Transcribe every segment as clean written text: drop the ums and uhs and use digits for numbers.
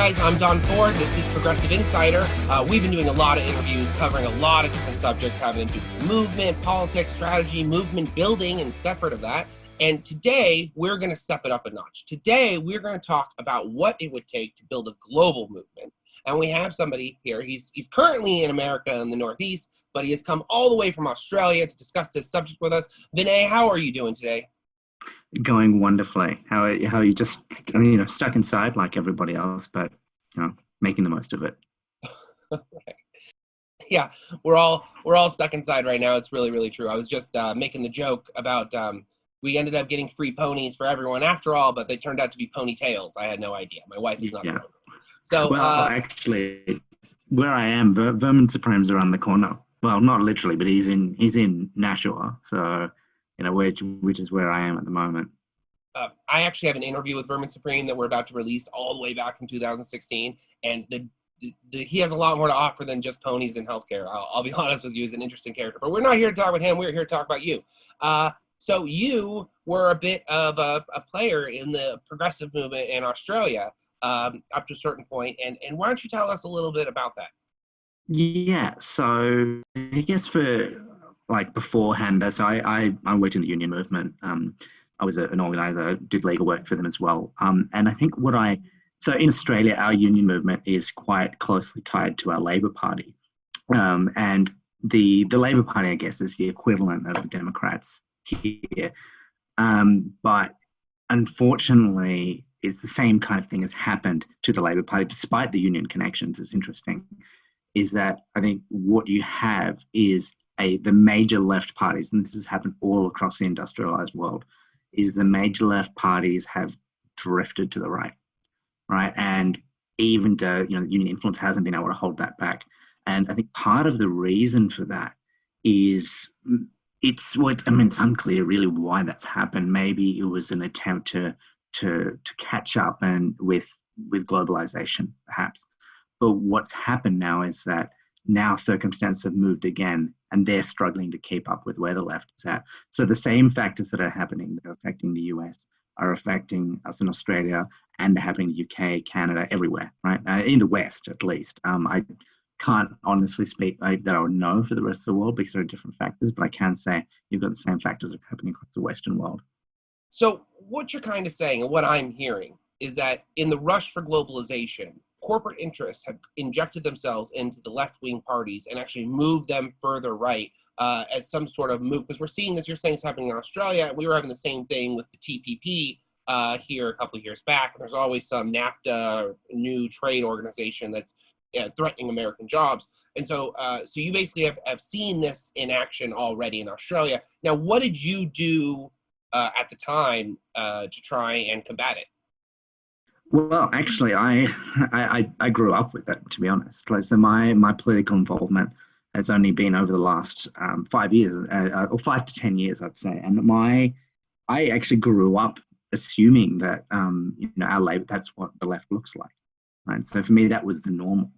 guys, I'm Don Ford. This is Progressive Insider. We've been doing a lot of interviews covering a lot of different subjects having to do with movement, politics, strategy, movement building, and separate of that. And today, we're going to step it up a notch. Today, we're going to talk about what it would take to build a global movement. And we have somebody here. He's currently in America in the Northeast, but he has come all the way from Australia to discuss this subject with us. Vinay, how are you doing today? Going wonderfully. How are you just stuck inside like everybody else, but making the most of it. Yeah, we're all stuck inside right now. It's really, really true. I was just making the joke about we ended up getting free ponies for everyone after all, but they turned out to be ponytails. I had no idea. My wife is not. Yeah. So well, actually, where I am, Vermont Supreme's around the corner. Well, not literally, but he's in Nashua. So which is where I am at the moment. I actually have an interview with Vermont Supreme that we're about to release all the way back in 2016, and he has a lot more to offer than just ponies and healthcare. I'll be honest with you, he's an interesting character. But we're not here to talk about him. We're here to talk about you. So you were a bit of a player in the progressive movement in Australia up to a certain point, and why don't you tell us a little bit about that? Yeah, so I guess for beforehand, so I worked in the union movement. I was an organizer, did legal work for them as well. And I think so in Australia, our union movement is quite closely tied to our Labor Party. And the Labor Party, I guess, is the equivalent of the Democrats here. But unfortunately, it's the same kind of thing has happened to the Labor Party, despite the union connections. It's interesting, is that I think what you have is the major left parties, and this has happened all across the industrialized world, is the major left parties have drifted to the right? And even the union influence hasn't been able to hold that back. And I think part of the reason for that is it's unclear really why that's happened. Maybe it was an attempt to catch up and with globalization, perhaps. But what's happened now is that now circumstances have moved again, and they're struggling to keep up with where the left is at. So the same factors that are happening that are affecting the US are affecting us in Australia, and they're happening in the UK, Canada, everywhere, right? In the West, at least. I can't honestly speak that I would know for the rest of the world because there are different factors, but I can say you've got the same factors that are happening across the Western world. So what you're kind of saying, and what I'm hearing, is that in the rush for globalization, corporate interests have injected themselves into the left-wing parties and actually moved them further right as some sort of move. Because we're seeing this, you're saying it's happening in Australia. We were having the same thing with the TPP here a couple of years back. And there's always some NAFTA new trade organization that's threatening American jobs. And so so you basically have seen this in action already in Australia. Now, what did you do at the time to try and combat it? Well, actually, I grew up with it, to be honest. So my political involvement has only been over the last 5 years, or 5 to 10 years, I'd say. And I actually grew up assuming that our labor, that's what the left looks like, right? So for me, that was the normal,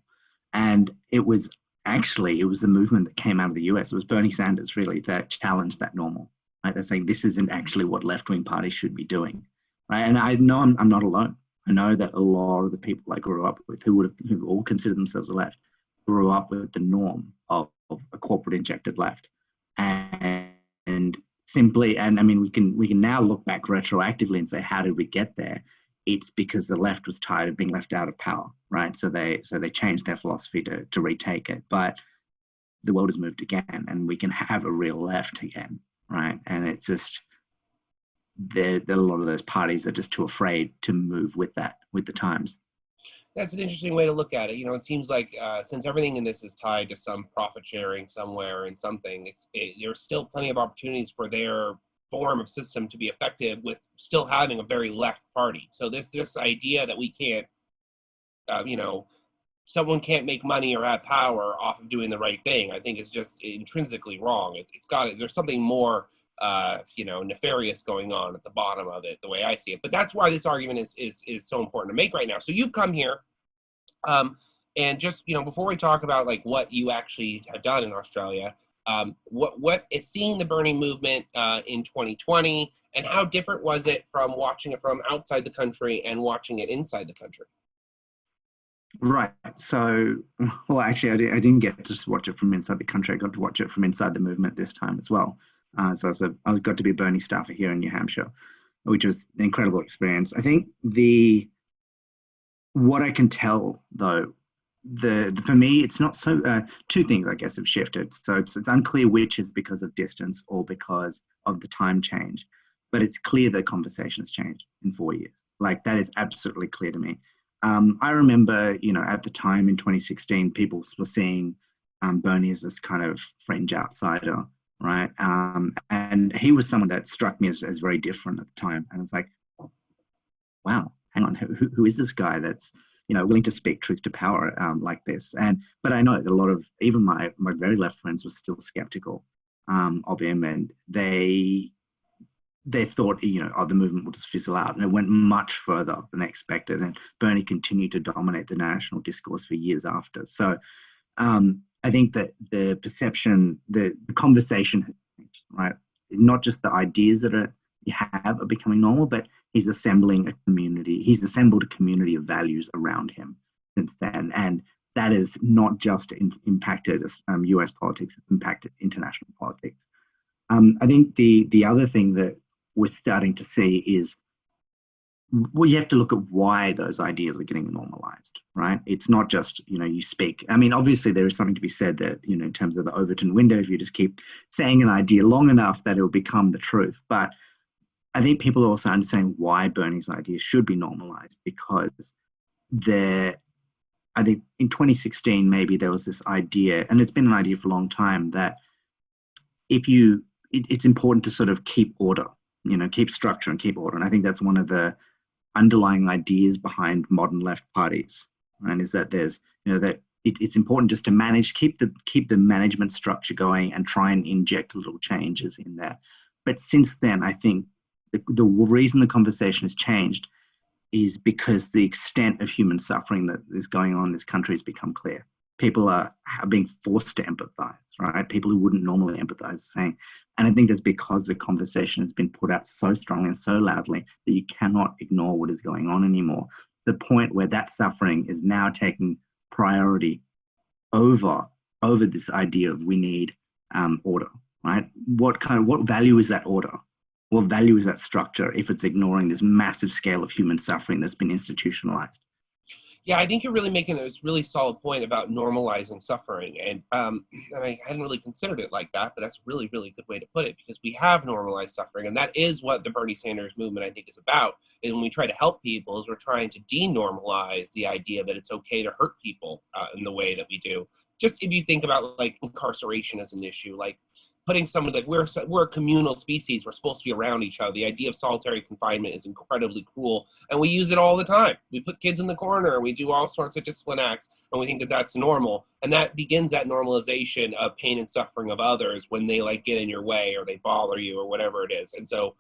and it was the movement that came out of the US. It was Bernie Sanders really that challenged that normal. Right? They're saying this isn't actually what left-wing parties should be doing, right? And I know I'm not alone. I know that a lot of the people I grew up with who all consider themselves left grew up with the norm of a corporate injected left. And simply, and I mean, we can now look back retroactively and say, how did we get there? It's because the left was tired of being left out of power, right? So they changed their philosophy to retake it. But the world has moved again, and we can have a real left again, right? And it's just, a lot of those parties are just too afraid to move with the times. That's an interesting way to look at it. It seems like since everything in this is tied to some profit sharing somewhere and something, there's still plenty of opportunities for their form of system to be effective with still having a very left party. So this idea that we can't, someone can't make money or have power off of doing the right thing, I think is just intrinsically wrong. There's something more nefarious going on at the bottom of it, the way I see it. But that's why this argument is so important to make right now. So you've come here, and just, before we talk about like what you actually have done in Australia, what is seeing the Bernie movement in 2020, and how different was it from watching it from outside the country and watching it inside the country? Right. So, well, actually, I didn't get to just watch it from inside the country. I got to watch it from inside the movement this time as well. I got to be a Bernie staffer here in New Hampshire, which was an incredible experience. I think what I can tell though, for me, it's not so. Two things I guess have shifted. So it's unclear which is because of distance or because of the time change, but it's clear the conversation has changed in 4 years. Like that is absolutely clear to me. I remember, at the time in 2016, people were seeing Bernie as this kind of fringe outsider, right? And he was someone that struck me as very different at the time, and I was like, wow, hang on, who is this guy that's willing to speak truth to power like this? But I know that a lot of even my very left friends were still skeptical of him, and they thought oh, the movement will just fizzle out, and it went much further than expected. And Bernie continued to dominate the national discourse for years after. So I think that the perception, the conversation has changed, right? Not just the ideas that you have are becoming normal, but he's assembling a community. He's assembled a community of values around him since then. And that has not just impacted US politics, it's impacted international politics. I think the other thing that we're starting to see is, well, you have to look at why those ideas are getting normalized, right? It's not just, you speak. I mean, obviously there is something to be said that, in terms of the Overton window, if you just keep saying an idea long enough that it will become the truth. But I think people are also understanding why Bernie's ideas should be normalized, because I think in 2016, maybe there was this idea, and it's been an idea for a long time, that it's important to sort of keep order, keep structure and keep order. And I think that's one of the underlying ideas behind modern left parties, and is that there's that it's important just to keep the management structure going and try and inject little changes in there. But since then, I think the reason the conversation has changed is because the extent of human suffering that is going on in this country has become clear. People are being forced to empathize, right? People who wouldn't normally empathize are saying, and I think that's because the conversation has been put out so strongly and so loudly that you cannot ignore what is going on anymore. The point where that suffering is now taking priority over this idea of we need order, right? What value is that order? What value is that structure if it's ignoring this massive scale of human suffering that's been institutionalized? Yeah, I think you're really making a really solid point about normalizing suffering, and I hadn't really considered it like that, but that's a really, really good way to put it, because we have normalized suffering, and that is what the Bernie Sanders movement, I think, is about. And when we try to help people, is we're trying to denormalize the idea that it's okay to hurt people in the way that we do. Just if you think about like incarceration as an issue, like putting someone, like we're a communal species, we're supposed to be around each other. The idea of solitary confinement is incredibly cruel, and we use it all the time. We put kids in the corner, we do all sorts of discipline acts, and we think that that's normal, and that begins that normalization of pain and suffering of others when they like get in your way or they bother you or whatever it is. And so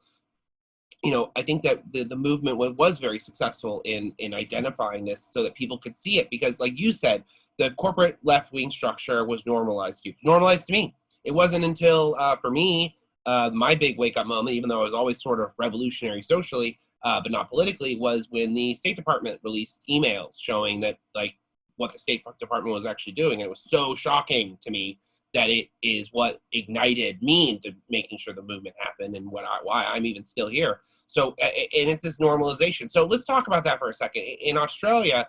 I think that the movement was very successful in identifying this so that people could see it, because like you said, the corporate left-wing structure was normalized to you. It was normalized to me. It wasn't until, for me, my big wake-up moment, even though I was always sort of revolutionary socially, but not politically, was when the State Department released emails showing that, like, what the State Department was actually doing. And it was so shocking to me that it is what ignited me into making sure the movement happened, and why I'm even still here. So, and it's this normalization. So let's talk about that for a second. In Australia,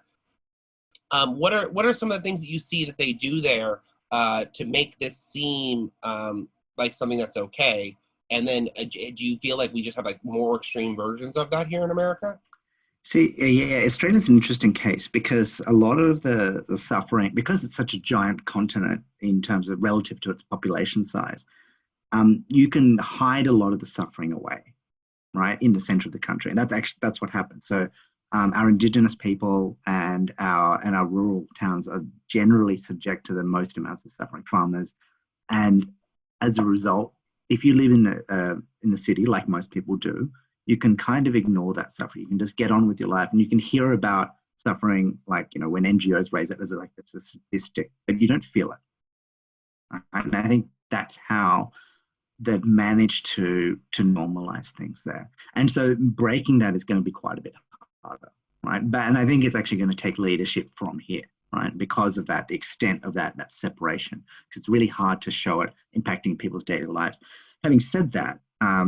what are some of the things that you see that they do there to make this seem like something that's okay? And then do you feel like we just have like more extreme versions of that here in America? See, yeah, Australia's an interesting case because a lot of the suffering, because it's such a giant continent in terms of relative to its population size, you can hide a lot of the suffering away, right, in the center of the country, and that's what happens. So, our Indigenous people and our rural towns are generally subject to the most amounts of suffering. Farmers, and as a result, if you live in the city like most people do, you can kind of ignore that suffering. You can just get on with your life, and you can hear about suffering, like when NGOs raise it as like it's a statistic, but you don't feel it. And I think that's how they've managed to normalize things there. And so breaking that is going to be quite a bit harder. right? And I think it's actually going to take leadership from here, right? Because of that, the extent of that separation, because it's really hard to show it impacting people's daily lives. Having said that,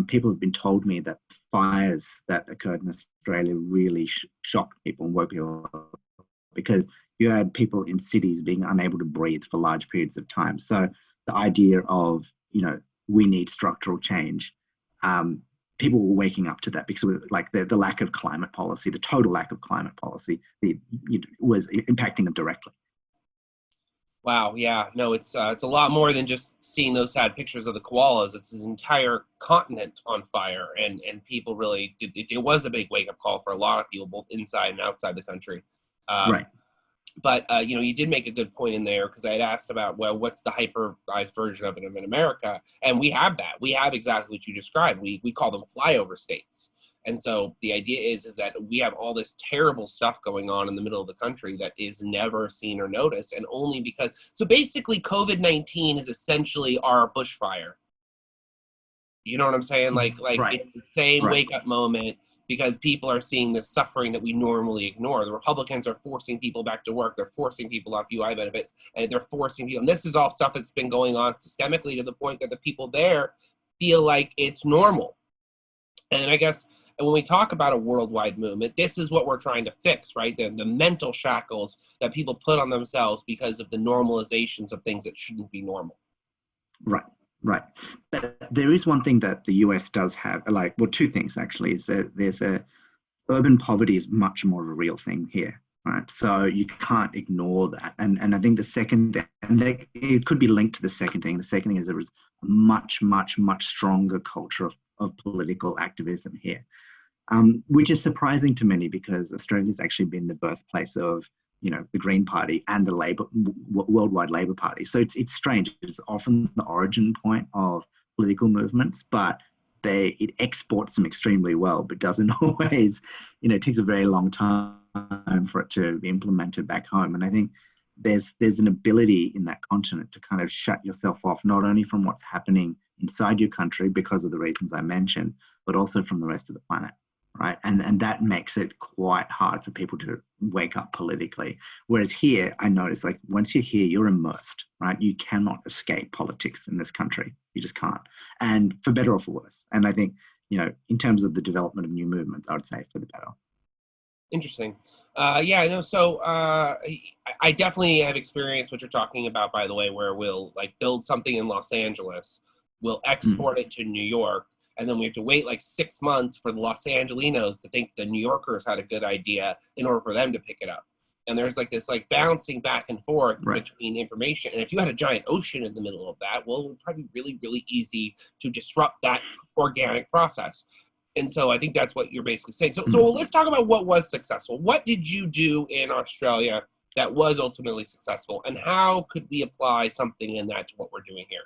people have been told me that fires that occurred in Australia really shocked people and woke people up, because you had people in cities being unable to breathe for large periods of time. So the idea of, we need structural change, people were waking up to that, because it was like the lack of climate policy, the total lack of climate policy, was impacting them directly. Wow, yeah, no, it's a lot more than just seeing those sad pictures of the koalas. It's an entire continent on fire, and people really it was a big wake up call for a lot of people, both inside and outside the country. Right. But you did make a good point in there, because I had asked about, well, what's the hyperized version of it in America, and we have that. We have exactly what you described. We call them flyover states. And so the idea is that we have all this terrible stuff going on in the middle of the country that is never seen or noticed, and only because. So basically, COVID-19 is essentially our bushfire. You know what I'm saying? Like right. It's the same Right. wake up moment, because people are seeing this suffering that we normally ignore. The Republicans are forcing people back to work. They're forcing people off UI benefits, and they're forcing people. And this is all stuff that's been going on systemically, to the point that the people there feel like it's normal. And I guess when we talk about a worldwide movement, this is what we're trying to fix, right? The mental shackles that people put on themselves because of the normalizations of things that shouldn't be normal. Right. Right. But there is one thing that the US does have, two things actually, is that urban poverty is much more of a real thing here, right? So you can't ignore that. And I think the second, it could be linked to the second thing. The second thing is there is a much, much, much stronger culture of political activism here, which is surprising to many, because Australia's actually been the birthplace of, the Green Party and the worldwide Labour Party. So it's strange. It's often the origin point of political movements, but it exports them extremely well, but doesn't always, it takes a very long time for it to be implemented back home. And I think there's an ability in that continent to kind of shut yourself off, not only from what's happening inside your country because of the reasons I mentioned, but also from the rest of the planet. Right. And that makes it quite hard for people to wake up politically. Whereas here, I notice, like, once you're here, you're immersed, right? You cannot escape politics in this country. You just can't. And for better or for worse. And I think, in terms of the development of new movements, I would say for the better. Interesting. Yeah, I know. So I definitely have experienced what you're talking about, by the way, where we'll build something in Los Angeles, we'll export it to New York, and then we have to wait 6 months for the Los Angelinos to think the New Yorkers had a good idea in order for them to pick it up. And there's this bouncing back and forth between information. And if you had a giant ocean in the middle of that, well, it would probably be really, really easy to disrupt that organic process. And so I think that's what you're basically saying. So let's talk about what was successful. What did you do in Australia that was ultimately successful? And how could we apply something in that to what we're doing here?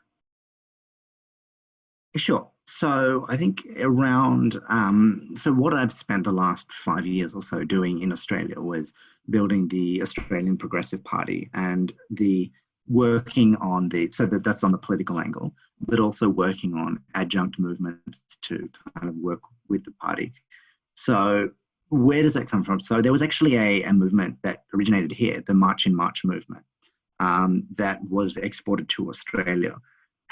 Sure. So I think so what I've spent the last 5 years or so doing in Australia was building the Australian Progressive Party, and working on that's on the political angle, but also working on adjunct movements to kind of work with the party. So where does that come from? So there was actually a movement that originated here, the March in March movement, that was exported to Australia.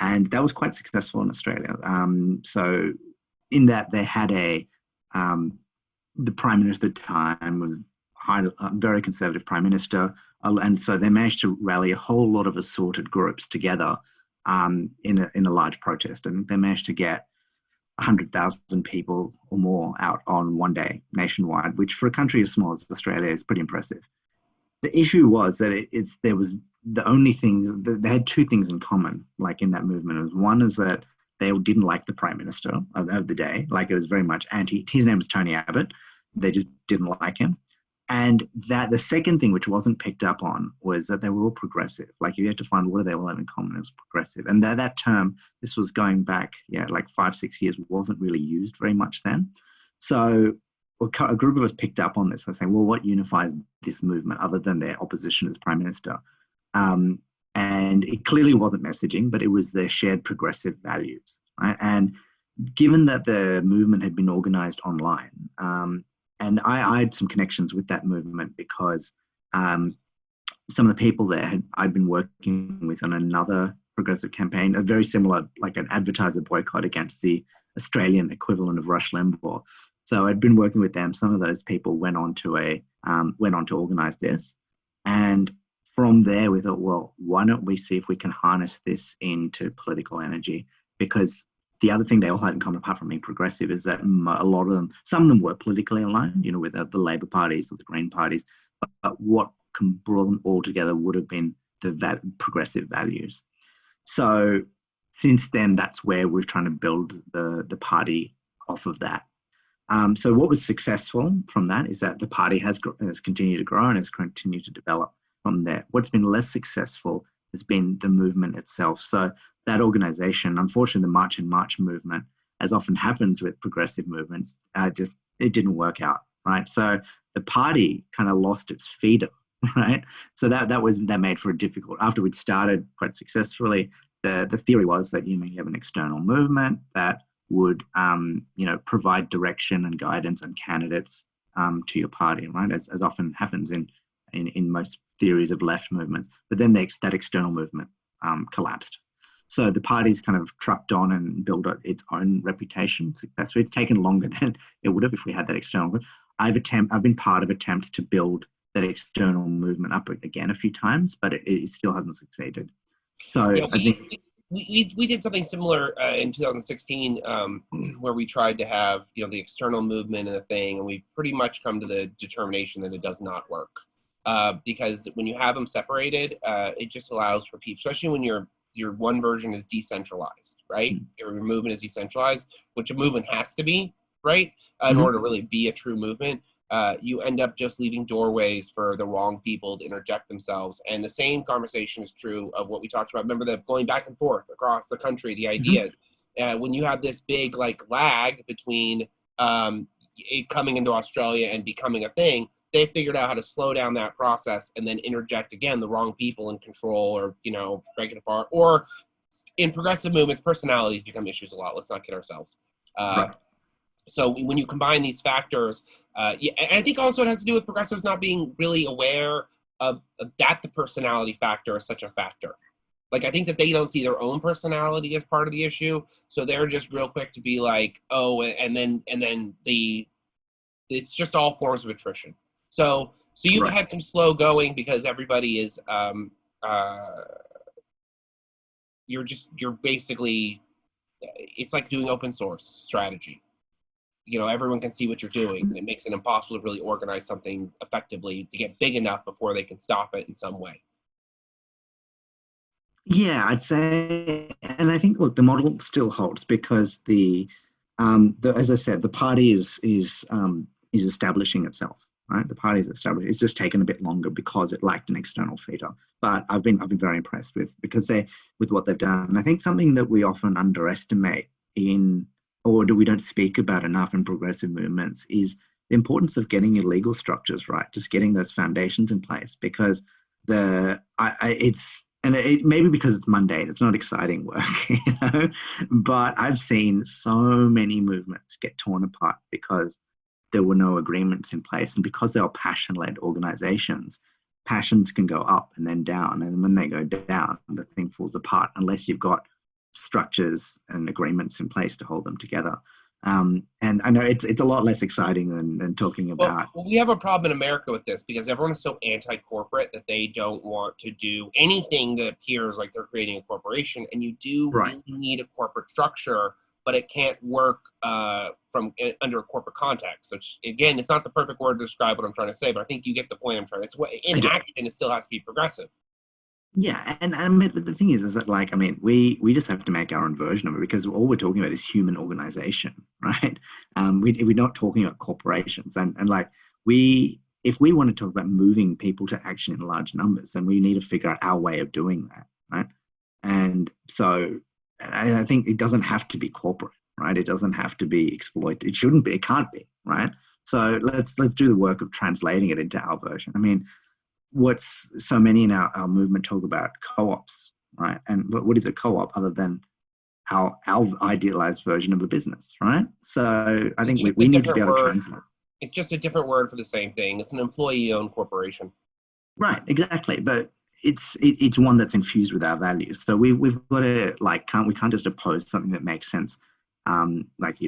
And that was quite successful in Australia. So in that they had the Prime Minister at the time was a very conservative Prime Minister. And so they managed to rally a whole lot of assorted groups together in a large protest. And they managed to get 100,000 people or more out on one day nationwide, which for a country as small as Australia is pretty impressive. The issue was that there was the only thing, they had two things in common, in that movement. One is that they didn't like the Prime Minister of the day. It was very much his name was Tony Abbott. They just didn't like him. And that the second thing, which wasn't picked up on, was that they were all progressive. You had to find what do they all have in common. It was progressive. And that term, this was going back, 5-6 years, wasn't really used very much then. So a group of us picked up on this. I was saying, well, what unifies this movement other than their opposition as Prime Minister? And it clearly wasn't messaging, but it was their shared progressive values. Right? And given that the movement had been organized online, And I had some connections with that movement because some of the people there I'd been working with on another progressive campaign, a very similar, like an advertiser boycott against the Australian equivalent of Rush Limbaugh. So I'd been working with them. Some of those people went on to organize this, and from there we thought, well, why don't we see if we can harness this into political energy? Because the other thing they all had in common, apart from being progressive, is that a lot of them, some of them were politically aligned, with the Labor parties or the Green parties, but what brought them all together would have been the progressive values. So since then, that's where we're trying to build the party off of that. So what was successful from that is that the party has continued to grow and has continued to develop from there. What's been less successful has been the movement itself. So that organization, unfortunately, the March in March movement, as often happens with progressive movements, it didn't work out, right? So the party kind of lost its feeder, right? So that made for a difficult. After we'd started quite successfully, the theory was that you have an external movement that would provide direction and guidance and candidates to your party, right? As often happens in most theories of left movements. But then that external movement collapsed. So the party's kind of trucked on and built its own reputation successfully. It's taken longer than it would have if we had that external movement. I've been part of attempts to build that external movement up again a few times, but it still hasn't succeeded. So Yeah, I think we did something similar in 2016 where we tried to have the external movement and a thing, and we pretty much come to the determination that it does not work because when you have them separated, it just allows for people, especially when your one version is decentralized, right? Your movement is decentralized, which a movement has to be, right? In order to really be a true movement. You end up just leaving doorways for the wrong people to interject themselves. And the same conversation is true of what we talked about. Remember the going back and forth across the country, the ideas. When you have this big lag between it coming into Australia and becoming a thing, they figured out how to slow down that process and then interject again the wrong people in control or break it apart. Or in progressive movements, personalities become issues a lot. Let's not kid ourselves. right. So when you combine these factors, and I think also it has to do with progressives not being really aware of that the personality factor is such a factor. I think that they don't see their own personality as part of the issue, so they're just real quick to be like, oh, and then it's just all forms of attrition. So you've had some slow going because everybody is you're basically, it's like doing open source strategy. Everyone can see what you're doing, and it makes it impossible to really organize something effectively to get big enough before they can stop it in some way. Yeah, I'd say, and I think, look, the model still holds because as I said, the party is establishing itself, right? The party is established. It's just taken a bit longer because it lacked an external feeder. But I've been very impressed with what they've done. And I think something that we often underestimate or we don't speak about enough in progressive movements is the importance of getting your legal structures right, just getting those foundations in place, because it maybe because it's mundane, it's not exciting work, but I've seen so many movements get torn apart because there were no agreements in place, and because they are passion-led organizations, passions can go up and then down, and when they go down, the thing falls apart unless you've got structures and agreements in place to hold them together. And I know it's a lot less exciting than talking about. Well, we have a problem in America with this because everyone is so anti-corporate that they don't want to do anything that appears like they're creating a corporation. And you do really need a corporate structure, but it can't work from under a corporate context. Which again, it's not the perfect word to describe what I'm trying to say, but I think you get the point I'm trying to. It's in action, it still has to be progressive. Yeah, and I mean, the thing is that we just have to make our own version of it, because all we're talking about is human organization, right? We're not talking about corporations, and if we want to talk about moving people to action in large numbers, then we need to figure out our way of doing that, right? And so I think it doesn't have to be corporate, right? It doesn't have to be exploited. It shouldn't be. It can't be, right? So let's do the work of translating it into our version. I mean, what's so many in our movement talk about co-ops, right? And what is a co-op other than our idealized version of a business, right? So I think we need to be able to translate. It's just a different word for the same thing. It's an employee-owned corporation. Right, exactly. But it's one that's infused with our values. So we've got to we can't just oppose something that makes sense, like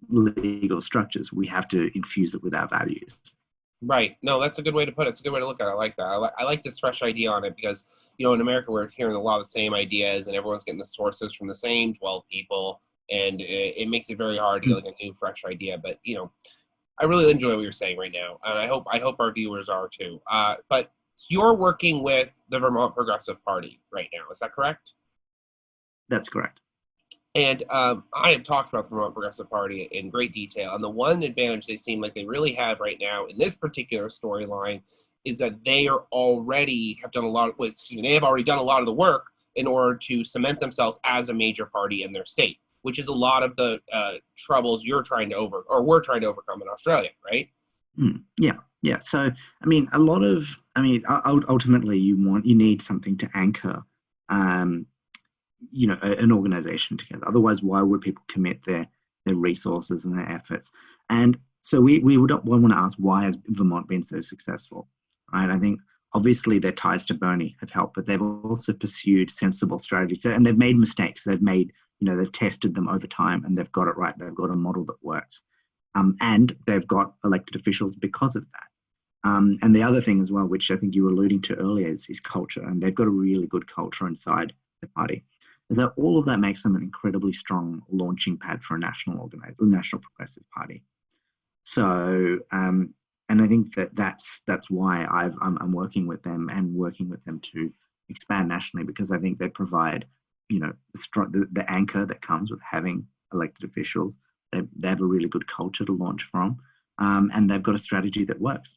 legal structures. We have to infuse it with our values. Right. No, that's a good way to put it. It's a good way to look at it. I like that. I like this fresh idea on it because, in America, we're hearing a lot of the same ideas and everyone's getting the sources from the same 12 people. And it makes it very hard to get like a new, fresh idea. But, I really enjoy what you're saying right now. And I hope our viewers are too. But you're working with the Vermont Progressive Party right now. Is that correct? That's correct. And I have talked about the Vermont Progressive Party in great detail. And the one advantage they seem like they really have right now in this particular storyline is that they are already have done a lot of, they have already done a lot of the work in order to cement themselves as a major party in their state, which is a lot of the troubles we're trying to overcome in Australia, right? Yeah. So, ultimately you need something to anchor, an organization together. Otherwise, why would people commit their resources and their efforts? And so we want to ask, why has Vermont been so successful? Right? I think obviously their ties to Bernie have helped, but they've also pursued sensible strategies, and they've made mistakes. They've tested them over time, and they've got it right. They've got a model that works, and they've got elected officials because of that. And the other thing as well, which I think you were alluding to earlier, is culture, and they've got a really good culture inside the party. And so all of that makes them an incredibly strong launching pad for a national progressive party. So, and I think that's why I'm working with them and working with them to expand nationally, because I think they provide, the anchor that comes with having elected officials. They have a really good culture to launch from, and they've got a strategy that works.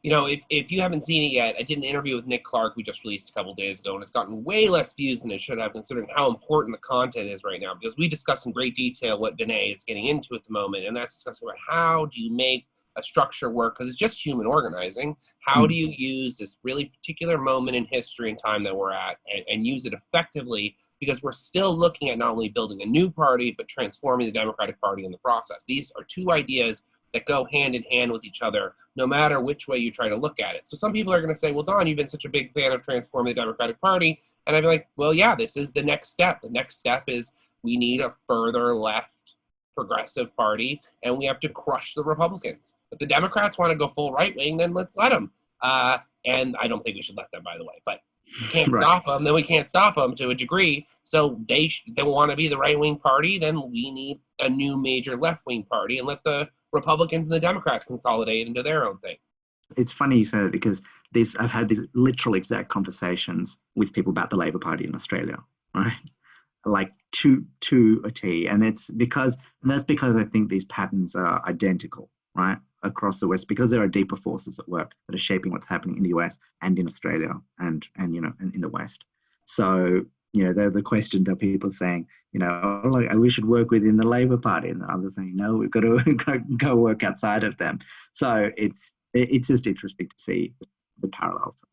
If you haven't seen it yet, I did an interview with Nick Clark we just released a couple days ago, and it's gotten way less views than it should have, considering how important the content is right now, because we discuss in great detail what Vinay is getting into at the moment, and that's discussing about how do you make a structure work, because it's just human organizing. How do you use this really particular moment in history and time that we're at and use it effectively, because we're still looking at not only building a new party, but transforming the Democratic Party in the process. These are two ideas that go hand in hand with each other, no matter which way you try to look at it. So some people are going to say, well, Don, you've been such a big fan of transforming the Democratic Party. And I'd be like, well, yeah, this is the next step. The next step is we need a further left progressive party, and we have to crush the Republicans. If the Democrats want to go full right-wing, then let's let them. And I don't think we should let them, by the way. But we can't stop them, then we can't stop them to a degree. So they want to be the right-wing party, then we need a new major left-wing party, and let the Republicans and the Democrats consolidate into their own thing. It's funny you say that, because I've had these literal exact conversations with people about the Labor Party in Australia, right? Like to a T. And that's because I think these patterns are identical, right, across the West, because there are deeper forces at work that are shaping what's happening in the US and in Australia and in the West. So, the questions are people saying, we should work within the Labor Party, and the others saying, no, we've got to go work outside of them. So it's just interesting to see the parallels.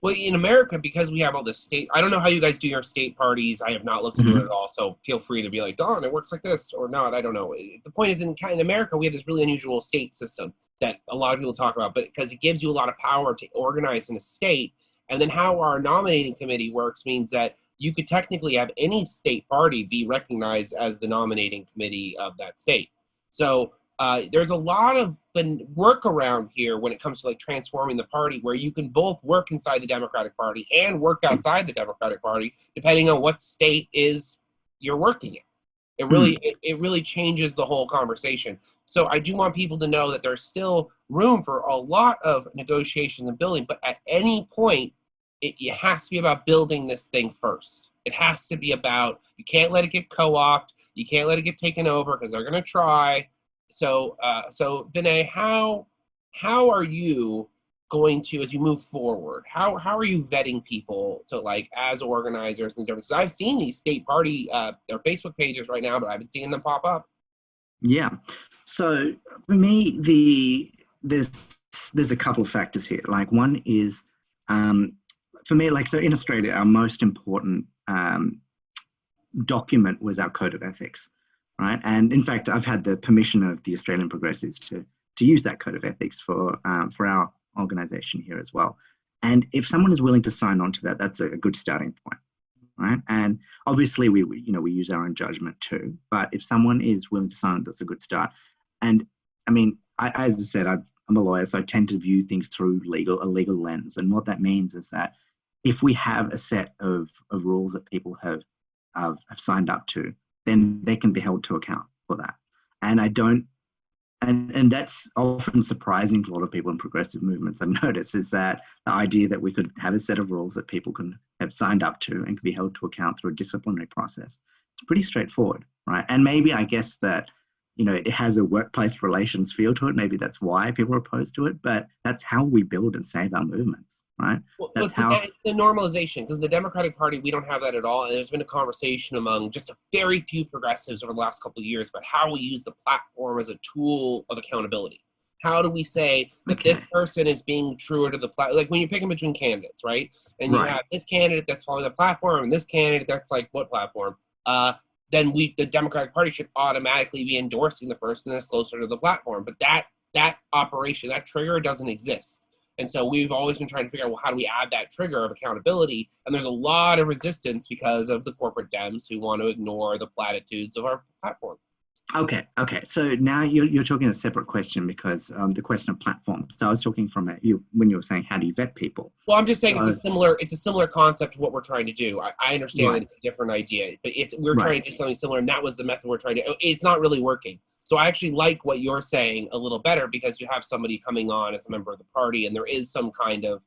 Well, in America, because we have all this state, I don't know how you guys do your state parties. I have not looked into it at all, so feel free to be like, Don, it works like this or not. I don't know. The point is, in America, we have this really unusual state system that a lot of people talk about, but because it gives you a lot of power to organize in a state. And then how our nominating committee works means that you could technically have any state party be recognized as the nominating committee of that state. So there's a lot of work around here when it comes to like transforming the party, where you can both work inside the Democratic Party and work outside the Democratic Party, depending on what state is you're working in. It really changes the whole conversation. So I do want people to know that there's still room for a lot of negotiations and building, but at any point, it has to be about building this thing first. It has to be about, you can't let it get co-opted, you can't let it get taken over, because they're going to try. So Vinay, how are you going to, as you move forward, how are you vetting people to, like, as organizers and different? I've seen these state party their Facebook pages right now, but I haven't seen them pop up. Yeah. So for me, there's a couple of factors here. Like, one is, for me, so in Australia, our most important document was our code of ethics. right? And in fact, I've had the permission of the Australian Progressives to use that code of ethics for our organisation here as well. And if someone is willing to sign on to that, that's a good starting point, right? And obviously, we use our own judgment too. But if someone is willing to sign, that's a good start. And I mean, as I said, I'm a lawyer, so I tend to view things through a legal lens. And what that means is that if we have a set of rules that people have signed up to, then they can be held to account for that. And I don't, and that's often surprising to a lot of people in progressive movements, I've noticed, is that the idea that we could have a set of rules that people can have signed up to and can be held to account through a disciplinary process. It's pretty straightforward, right? And maybe I guess that, it has a workplace relations feel to it. Maybe that's why people are opposed to it, but that's how we build and save our movements, right? It's the normalization, because the Democratic Party, we don't have that at all. And there's been a conversation among just a very few progressives over the last couple of years about how we use the platform as a tool of accountability. How do we say that this person is being truer to the platform? Like when you're picking between candidates, right? And you have this candidate that's following the platform and this candidate that's like, what platform? Then the Democratic Party should automatically be endorsing the person that's closer to the platform. But that operation, that trigger doesn't exist. And so we've always been trying to figure out, well, how do we add that trigger of accountability? And there's a lot of resistance because of the corporate Dems who want to ignore the platitudes of our platform. Okay. So now you're talking a separate question, because the question of platforms. So I was talking from when you were saying, how do you vet people? Well, I'm just saying it's a similar concept to what we're trying to do. I understand that it's a different idea, but we're trying to do something similar, and that was the method we're trying to. It's not really working. So I actually like what you're saying a little better, because you have somebody coming on as a member of the party, and there is some kind of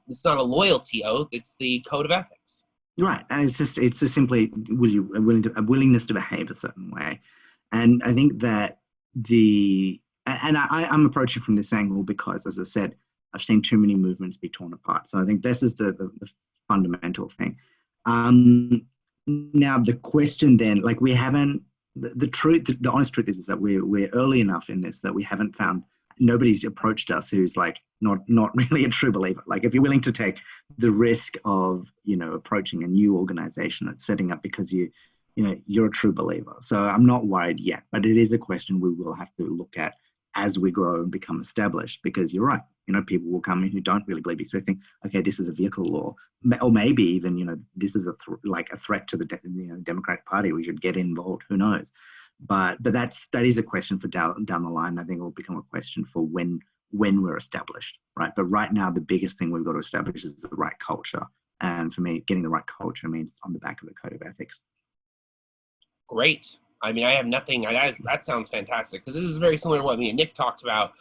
it's not a loyalty oath; it's the code of ethics. Right, and it's just simply a willingness to behave a certain way. And I think that I'm approaching from this angle because, as I said, I've seen too many movements be torn apart. So I think this is the fundamental thing. Now the question then, like we haven't, the honest truth is that we're early enough in this that we haven't found, nobody's approached us who's like not really a true believer. Like if you're willing to take the risk of, approaching a new organization that's setting up because you're a true believer. So I'm not worried yet, but it is a question we will have to look at as we grow and become established, because you're right. People will come in who don't really believe it. So they think, okay, this is a vehicle law, or maybe even, this is a threat to the Democratic Party. We should get involved. Who knows? But that is a question for down the line. I think it will become a question for when we're established, right? But right now, the biggest thing we've got to establish is the right culture. And for me, getting the right culture means on the back of the code of ethics. Great. I mean, I have nothing. That sounds fantastic, because this is very similar to what me and Nick talked about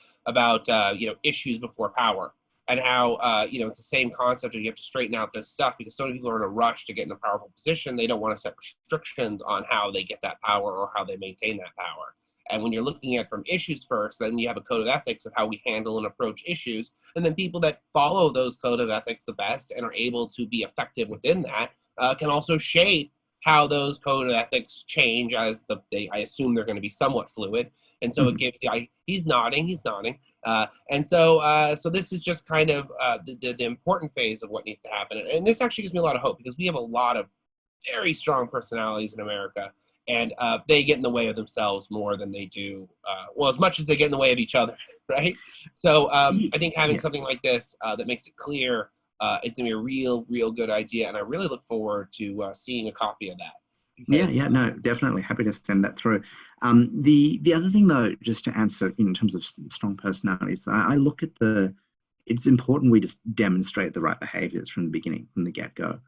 issues before power, and how it's the same concept of you have to straighten out this stuff, because so many people are in a rush to get in a powerful position. They don't want to set restrictions on how they get that power or how they maintain that power. And when you're looking at from issues first, then you have a code of ethics of how we handle and approach issues, and then people that follow those code of ethics the best and are able to be effective within that can also shape how those code of ethics change as I assume they're going to be somewhat fluid. And so it gives he's nodding. And so this is just kind of the important phase of what needs to happen. And this actually gives me a lot of hope, because we have a lot of very strong personalities in America, and they get in the way of themselves more than they do, as much as they get in the way of each other, right? So I think having something like this that makes it clear, it's going to be a real good idea, and I really look forward to seeing a copy of that. No, definitely happy to send that through. The other thing, though, just to answer in terms of strong personalities, I look at it's important we just demonstrate the right behaviours from the beginning, from the get-go,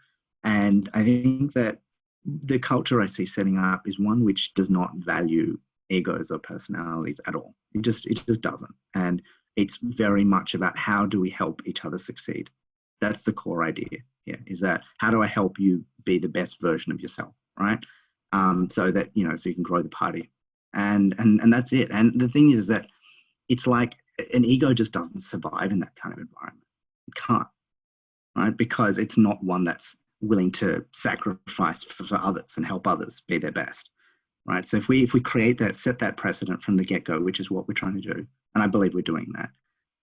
and I think that the culture I see setting up is one which does not value egos or personalities at all. It just doesn't, and it's very much about how do we help each other succeed. That's the core idea here, is that how do I help you be the best version of yourself, right? So that, so you can grow the party. And that's it. And the thing is that it's like an ego just doesn't survive in that kind of environment. It can't, right? Because it's not one that's willing to sacrifice for others and help others be their best, right? So if we create that, set that precedent from the get-go, which is what we're trying to do, and I believe we're doing that,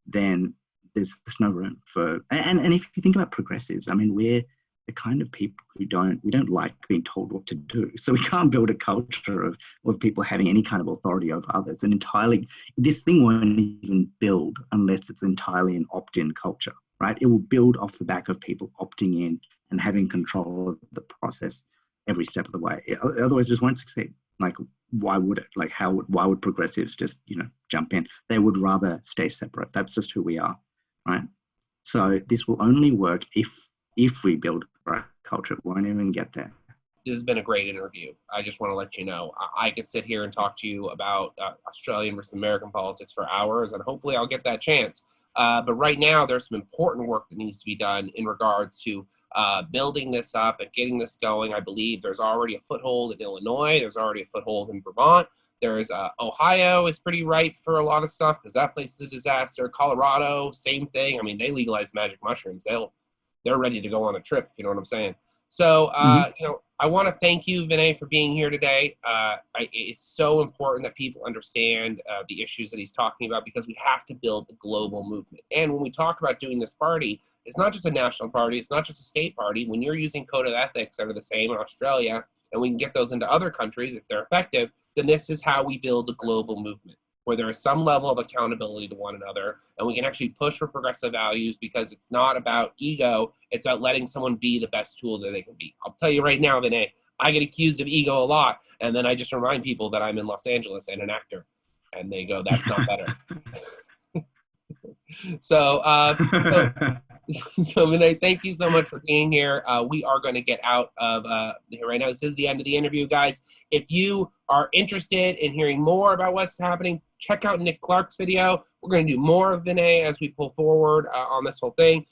then there's no room for, and if you think about progressives, I mean, we're the kind of people we don't like being told what to do. So we can't build a culture of people having any kind of authority over others. And this thing won't even build unless it's entirely an opt-in culture, right? It will build off the back of people opting in and having control of the process every step of the way. Otherwise, it just won't succeed. Like, why would it? Like, why would progressives just, jump in? They would rather stay separate. That's just who we are, right? So this will only work if we build the right culture. It won't even get there. This has been a great interview. I just want to let you know, I could sit here and talk to you about Australian versus American politics for hours, and hopefully I'll get that chance. But right now, there's some important work that needs to be done in regards to building this up and getting this going. I believe there's already a foothold in Illinois. There's already a foothold in Vermont. There's Ohio is pretty ripe for a lot of stuff because that place is a disaster. Colorado, same thing. I mean, they legalized magic mushrooms. They're ready to go on a trip, if you know what I'm saying. So, I want to thank you, Vinay, for being here today. It's so important that people understand the issues that he's talking about, because we have to build a global movement. And when we talk about doing this party, it's not just a national party. It's not just a state party. When you're using code of ethics that are the same in Australia, and we can get those into other countries if they're effective, then this is how we build a global movement, where there is some level of accountability to one another, and we can actually push for progressive values, because it's not about ego, it's about letting someone be the best tool that they can be. I'll tell you right now, Vinay, I get accused of ego a lot, and then I just remind people that I'm in Los Angeles and an actor, and they go, that's not better. So Vinay, thank you so much for being here. We are going to get out of here right now. This is the end of the interview, guys. If you are interested in hearing more about what's happening, check out Nick Clark's video. We're going to do more of Vinay as we pull forward on this whole thing.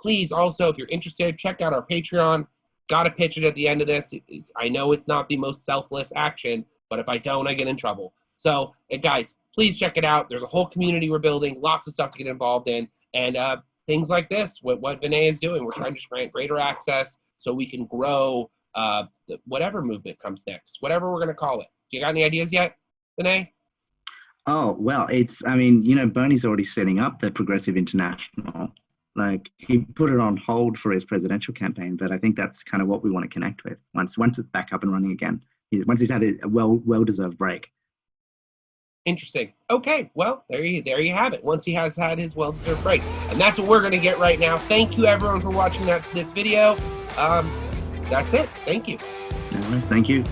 Please also, if you're interested, check out our Patreon. Got to pitch it at the end of this. I know it's not the most selfless action, but if I don't, I get in trouble. So, guys, please check it out. There's a whole community we're building, lots of stuff to get involved in, and things like this, what Vinay is doing. We're trying to grant greater access so we can grow whatever movement comes next, whatever we're going to call it. You got any ideas yet, Vinay? Oh, well, Bernie's already setting up the Progressive International. Like, he put it on hold for his presidential campaign, but I think that's kind of what we want to connect with once it's back up and running again. Once he's had a well-deserved break. Interesting. Okay, well, there you have it. Once he has had his well-deserved break. And that's what we're going to get right now. Thank you, everyone, for watching this video. That's it. Thank you. All right, thank you.